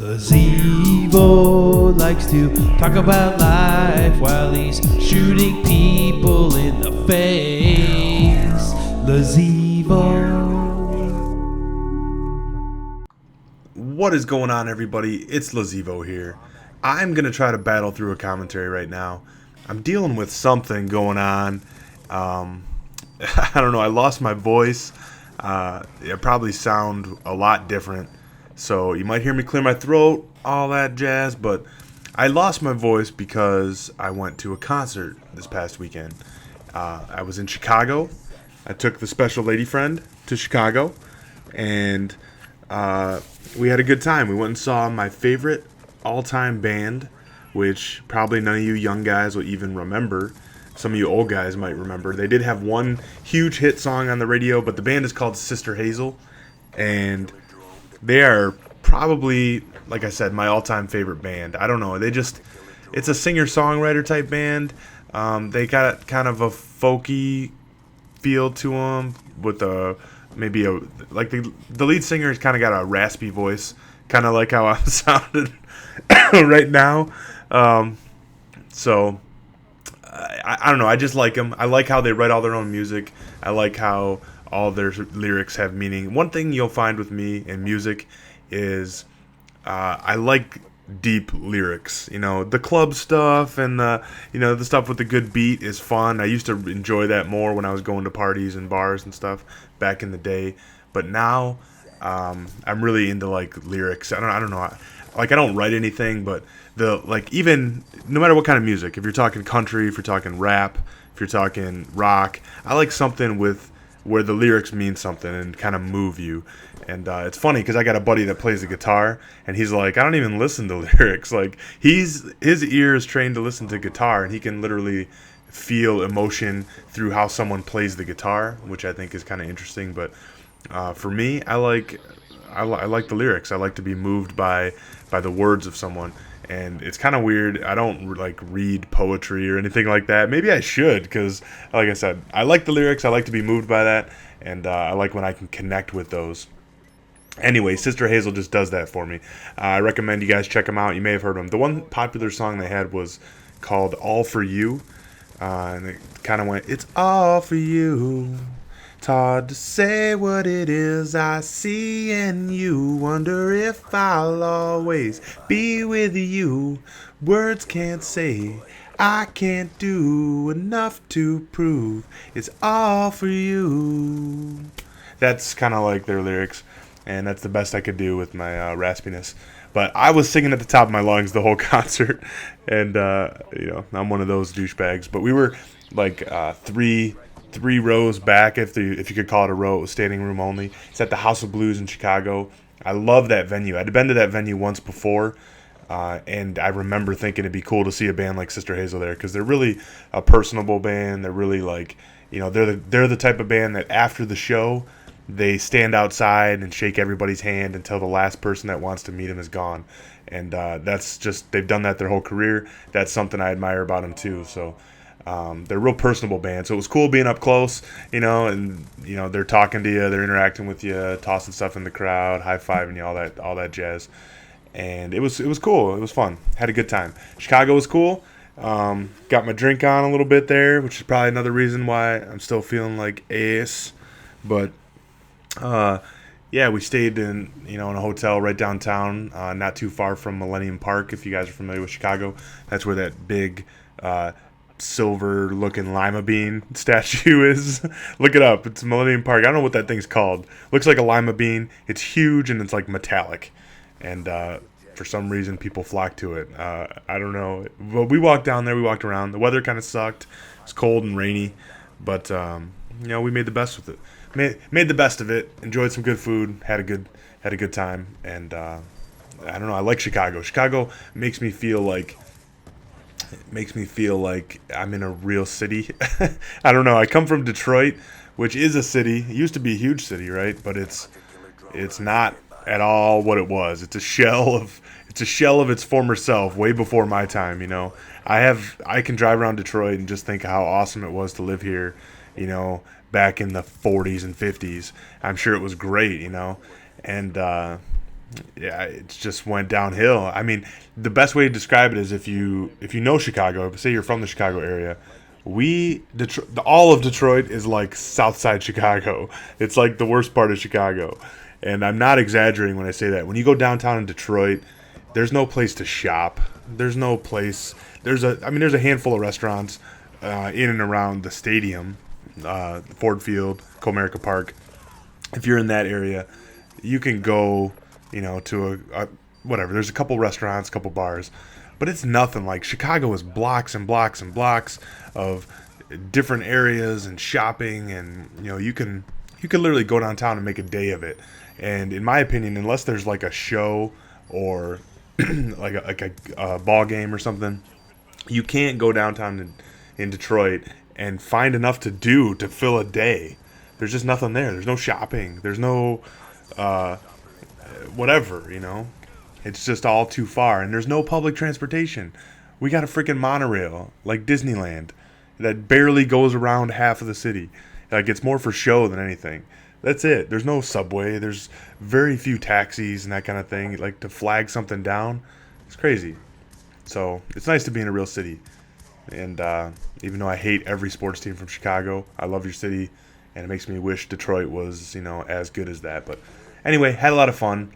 The Zevo likes to talk about life while he's shooting people in the face. The Zevo. What is going on, everybody? It's Lazevo here. I'm going to try to battle through a commentary right now. I'm dealing with something going on. I don't know. I lost my voice. I probably sound a lot different. So you might hear me clear my throat, all that jazz. But I lost my voice because I went to a concert this past weekend. I was in Chicago. I took the special lady friend to Chicago. And we had a good time. We went and saw my favorite all-time band, which probably none of you young guys will even remember. Some of you old guys might remember. They did have one huge hit song on the radio, but the band is called Sister Hazel, and they are probably, like I said, my all-time favorite band. I don't know. It's a singer-songwriter type band. They got kind of a folky feel to them with the lead singer's kind of got a raspy voice, kind of like how I'm sounding right now. So I don't know. I just like them. I like how they write all their own music. I like how all their lyrics have meaning. One thing you'll find with me in music is I like deep lyrics. You know, the club stuff and the stuff with the good beat is fun. I used to enjoy that more when I was going to parties and bars and stuff back in the day. But now I'm really into like lyrics. I don't know. I don't write anything, but even no matter what kind of music, if you're talking country, if you're talking rap, if you're talking rock, I like something with where the lyrics mean something and kind of move you. And it's funny because I got a buddy that plays the guitar, and he's like, I don't even listen to lyrics. Like his ear is trained to listen to guitar, and he can literally feel emotion through how someone plays the guitar, which I think is kind of interesting. But for me, I like the lyrics. I like to be moved by the words of someone. And it's kind of weird. I don't like read poetry or anything like that. Maybe I should, because like I said, I like the lyrics. I like to be moved by that, and I like when I can connect with those. Anyway, Sister Hazel just does that for me. I recommend you guys check them out. You may have heard them. The one popular song they had was called All For You. And it kind of went, it's all for you. It's hard to say what it is I see in you. Wonder if I'll always be with you. Words can't say, I can't do enough to prove it's all for you. That's kind of like their lyrics, and that's the best I could do with my raspiness. But I was singing at the top of my lungs the whole concert, and I'm one of those douchebags. But we were like three rows back, if you could call it a row. It was standing room only. It's at the House of Blues in Chicago. I love that venue. I'd been to that venue once before, and I remember thinking it'd be cool to see a band like Sister Hazel there, because they're really a personable band. They're really like, they're the type of band that after the show, they stand outside and shake everybody's hand until the last person that wants to meet them is gone. And that's just, they've done that their whole career. That's something I admire about them too. So they're a real personable band. So it was cool being up close, and they're talking to you, they're interacting with you, tossing stuff in the crowd, high-fiving you, all that jazz. And it was cool. It was fun. Had a good time. Chicago was cool. Got my drink on a little bit there, which is probably another reason why I'm still feeling like ace. But we stayed in a hotel right downtown, not too far from Millennium Park. If you guys are familiar with Chicago, that's where that big silver-looking lima bean statue is. Look it up. It's Millennium Park. I don't know what that thing's called. Looks like a lima bean. It's huge and it's like metallic. And for some reason, people flock to it. I don't know. But we walked down there. We walked around. The weather kind of sucked. It was cold and rainy. But, we made the best with it. Made the best of it. Enjoyed some good food. Had a good time. And I don't know. I like Chicago. Chicago makes me feel like I'm in a real city. I don't know. I come from Detroit, which is a city. It used to be a huge city, right? But it's not at all what it was. It's a shell of its former self, way before my time. I can drive around Detroit and just think how awesome it was to live here. Back in the 40s and 50s. I'm sure it was great, and Yeah, it just went downhill. I mean, the best way to describe it is if you know Chicago, say you're from the Chicago area, all of Detroit is like South Side Chicago. It's like the worst part of Chicago, and I'm not exaggerating when I say that. When you go downtown in Detroit, there's no place to shop. There's no place. There's a handful of restaurants in and around the stadium, Ford Field, Comerica Park. If you're in that area, you can go, to a whatever. There's a couple restaurants, a couple bars, but it's nothing like Chicago is blocks and blocks and blocks of different areas and shopping, and you can literally go downtown and make a day of it. And in my opinion, unless there's like a show or like a ball game or something, you can't go downtown in Detroit and find enough to do to fill a day. There's just nothing there. There's no shopping. There's no whatever. It's just all too far. And there's no public transportation. We got a freaking monorail, like Disneyland, that barely goes around half of the city. Like, it's more for show than anything. That's it. There's no subway. There's very few taxis and that kind of thing. Like, to flag something down, it's crazy. So, it's nice to be in a real city. And even though I hate every sports team from Chicago, I love your city. And it makes me wish Detroit was, as good as that. But anyway, had a lot of fun.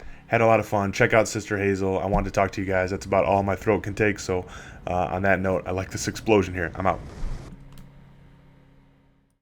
Check out Sister Hazel. I wanted to talk to you guys. That's about all my throat can take. So on that note, I like this explosion here. I'm out.